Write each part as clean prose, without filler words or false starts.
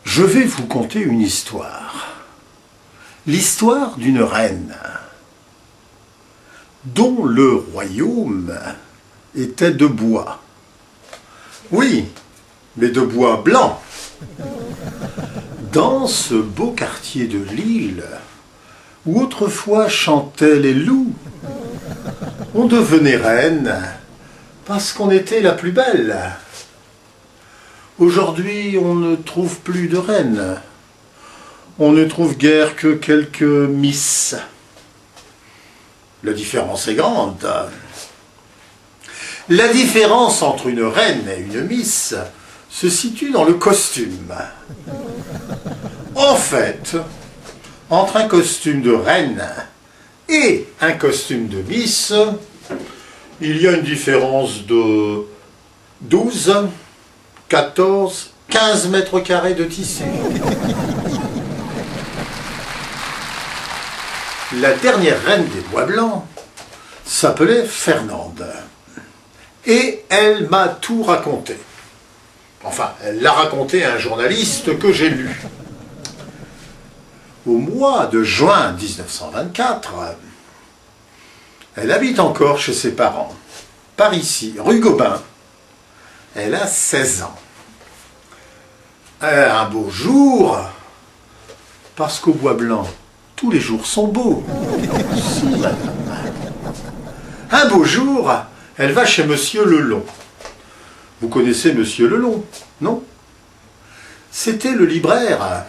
Je vais vous conter une histoire. L'histoire d'une reine dont le royaume était de bois. Oui, mais de bois blanc. Dans ce beau quartier de l'île, où autrefois chantaient les loups, on devenait reine parce qu'on était la plus belle. Aujourd'hui, on ne trouve plus de reines. On ne trouve guère que quelques miss. La différence est grande. La différence entre une reine et une miss se situe dans le costume. En fait, entre un costume de reine et un costume de miss, il y a une différence de 12, 14, 15 mètres carrés de tissu. La dernière reine des Bois Blancs s'appelait Fernande. Et elle m'a tout raconté. Enfin, elle l'a raconté à un journaliste que j'ai lu. Au mois de juin 1924, elle habite encore chez ses parents, par ici, rue Gobain. Elle a 16 ans. Un beau jour, parce qu'au Bois Blanc, tous les jours sont beaux. Si, madame. Un beau jour, elle va chez Monsieur Lelon. Vous connaissez Monsieur Lelon, non? C'était le libraire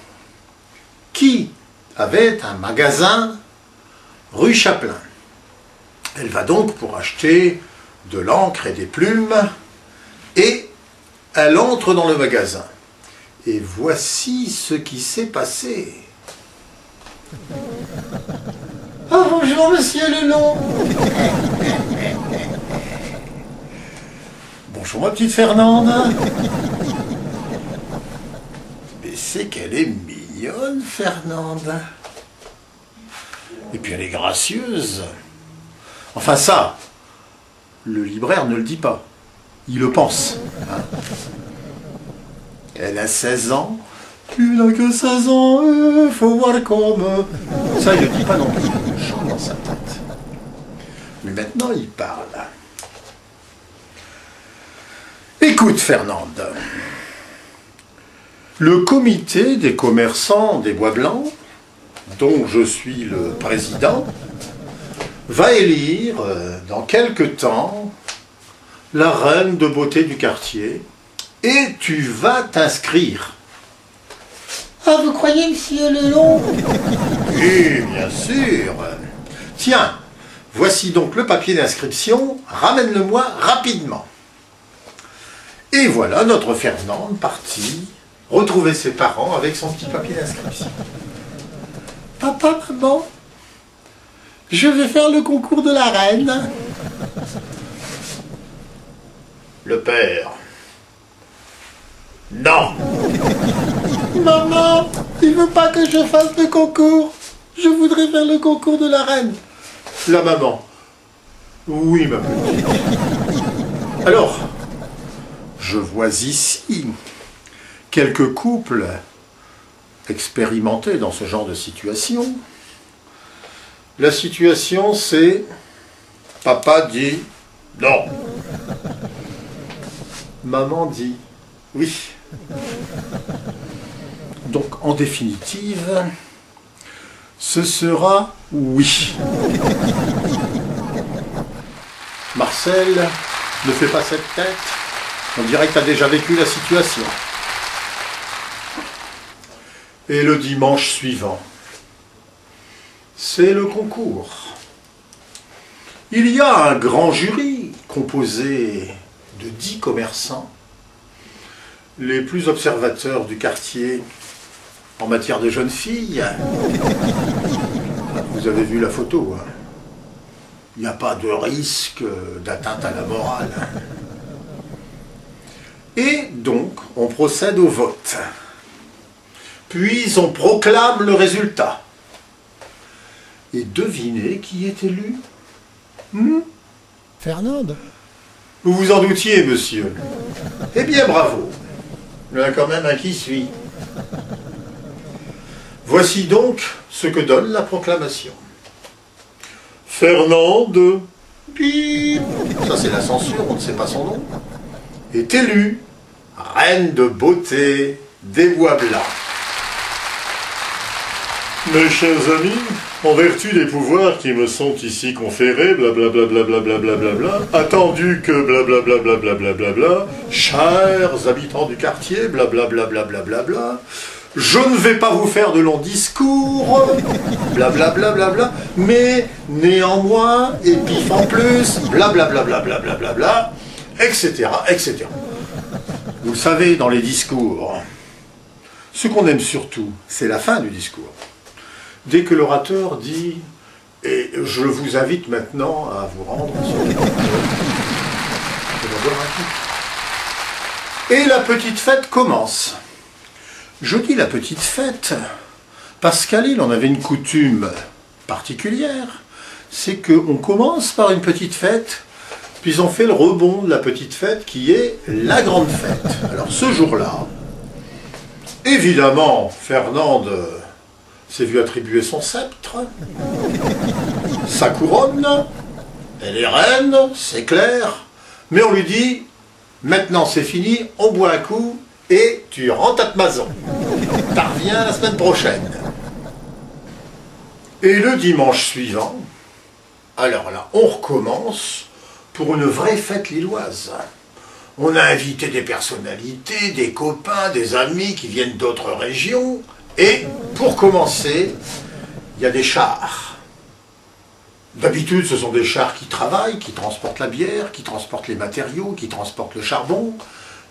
qui avait un magasin rue Chaplin. Elle va donc pour acheter de l'encre et des plumes et elle entre dans le magasin. Et voici ce qui s'est passé. Oh, bonjour, Monsieur Lelon. Bonjour, ma petite Fernande. Mais c'est qu'elle est mignonne, Fernande. Et puis elle est gracieuse. Enfin ça, le libraire ne le dit pas. Il le pense. Hein. Elle a 16 ans. Tu n'as que 16 ans, faut voir comme... Ça, il ne le dit pas non plus. Il chante dans sa tête. Mais maintenant, il parle. Écoute, Fernande. Le comité des commerçants des Bois Blancs, dont je suis le président, va élire, dans quelque temps, la reine de beauté du quartier, et tu vas t'inscrire. Ah, vous croyez, Monsieur Lelon? Oui, bien sûr. Tiens, voici donc le papier d'inscription, ramène-le-moi rapidement. Et voilà notre Fernande partie retrouver ses parents avec son petit papier d'inscription. Papa, maman, je vais faire le concours de la reine. Le père. Non. Maman, il veut pas que je fasse le concours. Je voudrais faire le concours de la reine. La maman. Oui, ma petite. Alors, je vois ici quelques couples expérimentés dans ce genre de situation. La situation, c'est papa dit non. Maman dit oui. Donc, en définitive, ce sera oui. Marcel, ne fais pas cette tête. On dirait que tu as déjà vécu la situation. Et le dimanche suivant, c'est le concours. Il y a un grand jury composé de 10 commerçants, les plus observateurs du quartier en matière de jeunes filles. Vous avez vu la photo, hein. Il n'y a pas de risque d'atteinte à la morale. Et donc, on procède au vote. Puis on proclame le résultat. Et devinez qui est élu? Fernande? Vous vous en doutiez, monsieur. Eh bien, bravo. Il y en a quand même un qui suit. Voici donc ce que donne la proclamation. Fernande, bip, ça c'est la censure, on ne sait pas son nom, est élue reine de beauté des Bois Blancs. Mes chers amis, en vertu des pouvoirs qui me sont ici conférés, blablabla, attendu que blablabla, chers habitants du quartier, blablabla, je ne vais pas vous faire de longs discours, blablabla, mais néanmoins, et pif en plus, blablabla, etc. Vous le savez, dans les discours, ce qu'on aime surtout, c'est la fin du discours. Dès que l'orateur dit « Et je vous invite maintenant à vous rendre sur les et la petite fête commence. Je dis la petite fête parce qu'à Lille, on avait une coutume particulière, c'est qu'on commence par une petite fête, puis on fait le rebond de la petite fête qui est la grande fête. Alors ce jour-là, évidemment, Fernande s'est vue attribuer son sceptre, sa couronne, elle est reine, c'est clair, mais on lui dit, maintenant c'est fini, on boit un coup et tu rentres à ta maison. T'en reviens la semaine prochaine. Et le dimanche suivant, alors là, on recommence pour une vraie fête lilloise. On a invité des personnalités, des copains, des amis qui viennent d'autres régions. Et pour commencer, il y a des chars. D'habitude, ce sont des chars qui travaillent, qui transportent la bière, qui transportent les matériaux, qui transportent le charbon.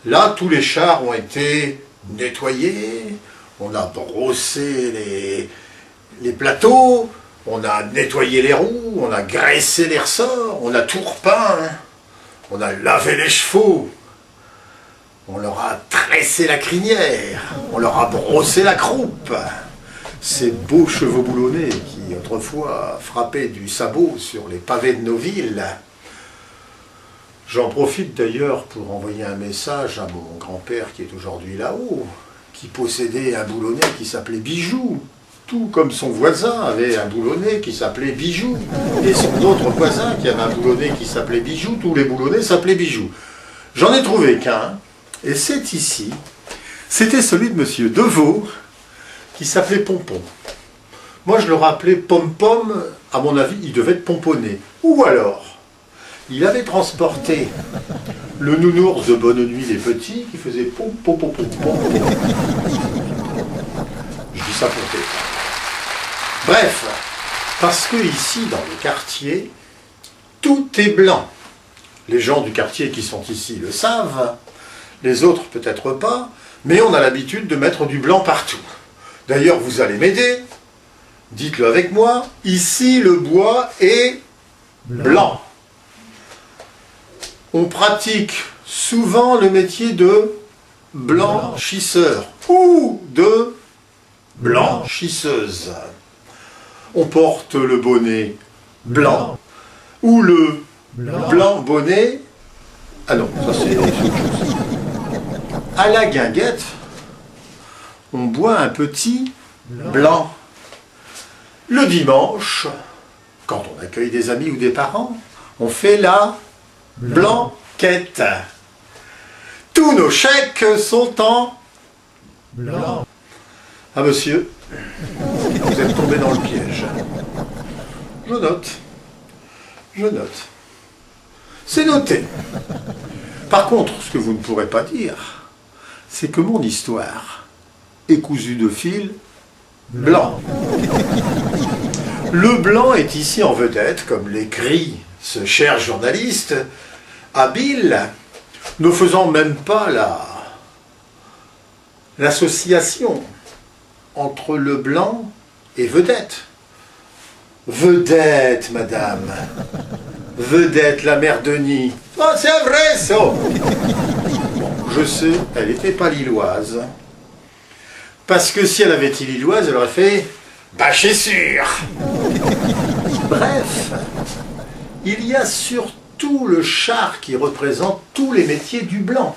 Là, tous les chars ont été nettoyés, on a brossé les plateaux, on a nettoyé les roues, on a graissé les ressorts, on a tout repeint, on a lavé les chevaux. On leur a tressé la crinière, on leur a brossé la croupe. Ces beaux chevaux boulonnés qui autrefois frappaient du sabot sur les pavés de nos villes. J'en profite d'ailleurs pour envoyer un message à mon grand-père qui est aujourd'hui là-haut, qui possédait un boulonnet qui s'appelait Bijou, tout comme son voisin avait un boulonnet qui s'appelait Bijou, et son autre voisin qui avait un boulonnet qui s'appelait Bijou, tous les boulonnets s'appelaient Bijou. J'en ai trouvé qu'un. Et c'est ici, c'était celui de Monsieur Deveau, qui s'appelait Pompon. Moi, je le rappelais Pom-Pom, à mon avis, il devait être pomponné. Ou alors, il avait transporté le nounours de Bonne Nuit les Petits, qui faisait pom-pom-pom-pom-pom. Je dis ça pour t'aider. Bref, parce que ici, dans le quartier, tout est blanc. Les gens du quartier qui sont ici le savent, les autres peut-être pas, mais on a l'habitude de mettre du blanc partout. D'ailleurs, vous allez m'aider, dites-le avec moi, ici le bois est blanc. On pratique souvent le métier de blanchisseur ou de blanchisseuse. On porte le bonnet blanc ou le blanc bonnet. Ah non, ça c'est autre chose. À la guinguette, on boit un petit blanc. Le dimanche, quand on accueille des amis ou des parents, on fait la blanquette. Tous nos chèques sont en blanc. Ah monsieur, vous êtes tombé dans le piège. Je note. C'est noté. Par contre, ce que vous ne pourrez pas dire, c'est que mon histoire est cousue de fil blanc. Le blanc est ici en vedette, comme l'écrit ce cher journaliste, habile, ne faisant même pas l'association entre le blanc et vedette. Vedette, madame. Vedette, la mère Denis. Oh, c'est vrai, ça. Bon, je sais, elle n'était pas lilloise. Parce que si elle avait été lilloise, elle aurait fait « Bah, c'est sûr !» Bref, il y a surtout le char qui représente tous les métiers du blanc.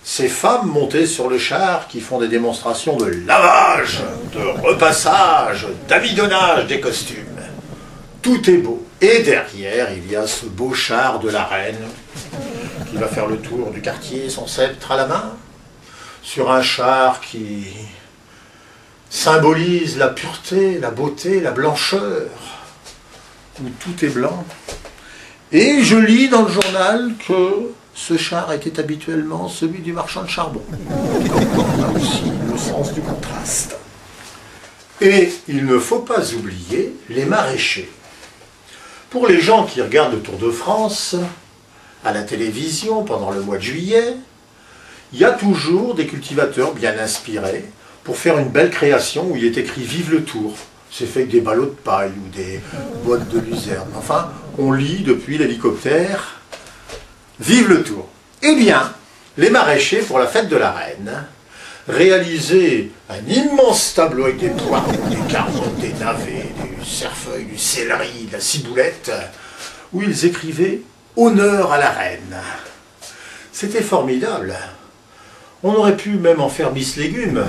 ces femmes montées sur le char qui font des démonstrations de lavage, de repassage, d'amidonnage des costumes. Tout est beau. Et derrière, il y a ce beau char de la reine qui va faire le tour du quartier, son sceptre à la main, sur un char qui symbolise la pureté, la beauté, la blancheur, où tout est blanc. Et je lis dans le journal que ce char était habituellement celui du marchand de charbon. On a aussi le sens du contraste. Et il ne faut pas oublier les maraîchers. Pour les gens qui regardent le Tour de France, à la télévision pendant le mois de juillet, il y a toujours des cultivateurs bien inspirés pour faire une belle création où il est écrit « Vive le Tour ». C'est fait avec des ballots de paille ou des boîtes de luzerne. Enfin, on lit depuis l'hélicoptère « Vive le Tour ». Eh bien, les maraîchers, pour la fête de la Reine, réalisaient un immense tableau avec des poireaux, des carottes, des navets, du cerfeuil, du céleri, de la ciboulette, où ils écrivaient « Honneur à la Reine ». C'était formidable. On aurait pu même en faire Miss Légumes.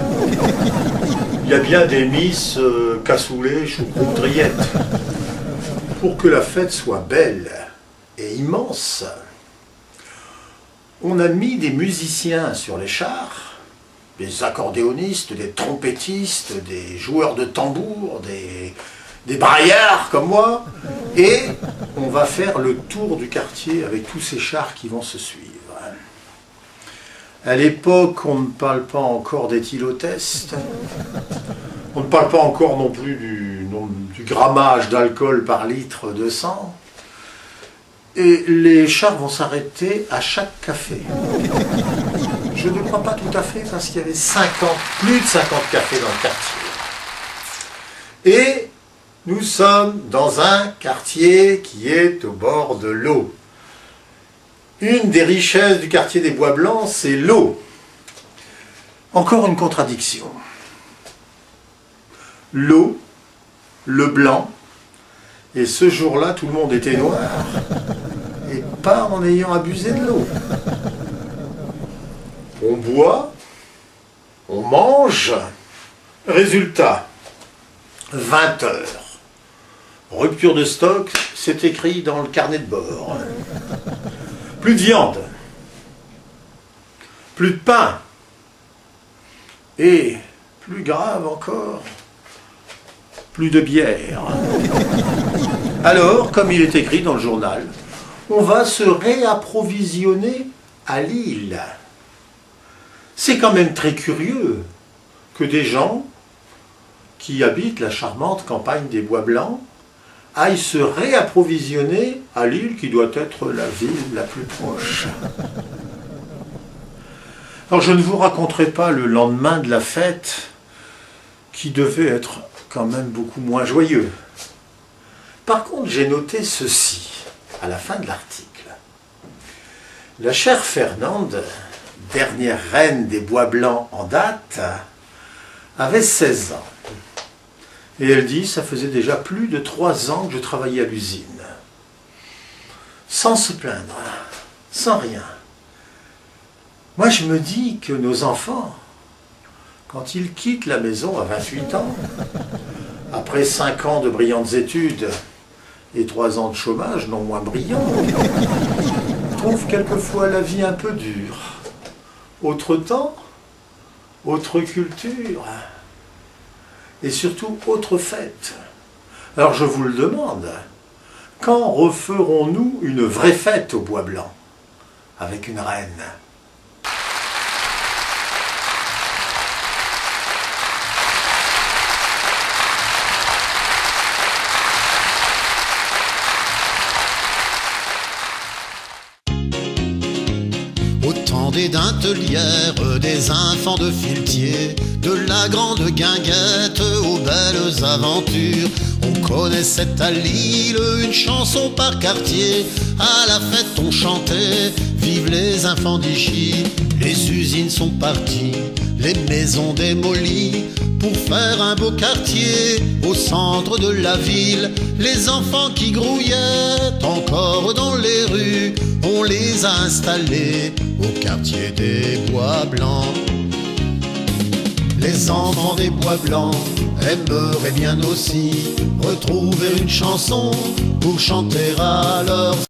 Il y a bien des Miss cassoulet, choucroute, rillettes. Pour que la fête soit belle et immense, on a mis des musiciens sur les chars, des accordéonistes, des trompettistes, des joueurs de tambour, des braillards comme moi, et on va faire le tour du quartier avec tous ces chars qui vont se suivre. À l'époque, on ne parle pas encore d'éthylotest, on ne parle pas encore non plus du grammage d'alcool par litre de sang, et les chars vont s'arrêter à chaque café. Je ne crois pas tout à fait parce qu'il y avait plus de 50 cafés dans le quartier. Et nous sommes dans un quartier qui est au bord de l'eau. Une des richesses du quartier des Bois Blancs, c'est l'eau. Encore une contradiction. L'eau, le blanc, et ce jour-là, tout le monde était noir, et pas en ayant abusé de l'eau. On boit, on mange, résultat, 20 heures. Rupture de stock, c'est écrit dans le carnet de bord. Plus de viande, plus de pain, et plus grave encore, plus de bière. Alors, comme il est écrit dans le journal, on va se réapprovisionner à Lille. C'est quand même très curieux que des gens qui habitent la charmante campagne des Bois Blancs aille se réapprovisionner à Lille, qui doit être la ville la plus proche. Alors je ne vous raconterai pas le lendemain de la fête, qui devait être quand même beaucoup moins joyeux. Par contre, j'ai noté ceci, à la fin de l'article. La chère Fernande, dernière reine des Bois Blancs en date, avait 16 ans. Et elle dit, ça faisait déjà plus de 3 ans que je travaillais à l'usine. Sans se plaindre, sans rien. Moi, je me dis que nos enfants, quand ils quittent la maison à 28 ans, après 5 ans de brillantes études et 3 ans de chômage non moins brillants, trouvent quelquefois la vie un peu dure. Autre temps, autre culture, et surtout autre fête. Alors je vous le demande, quand referons-nous une vraie fête au Bois Blanc, avec une reine ? Des dentelières, des enfants de filetier, de la grande guinguette aux belles aventures. On connaissait à Lille une chanson par quartier. À la fête on chantait, vive les enfants d'Ichy. Les usines sont parties, les maisons démolies, pour faire un beau quartier au centre de la ville. Les enfants qui grouillaient encore dans les rues, on les s'est installé au quartier des Bois Blancs. Les enfants des Bois Blancs aimeraient bien aussi retrouver une chanson pour chanter à leurs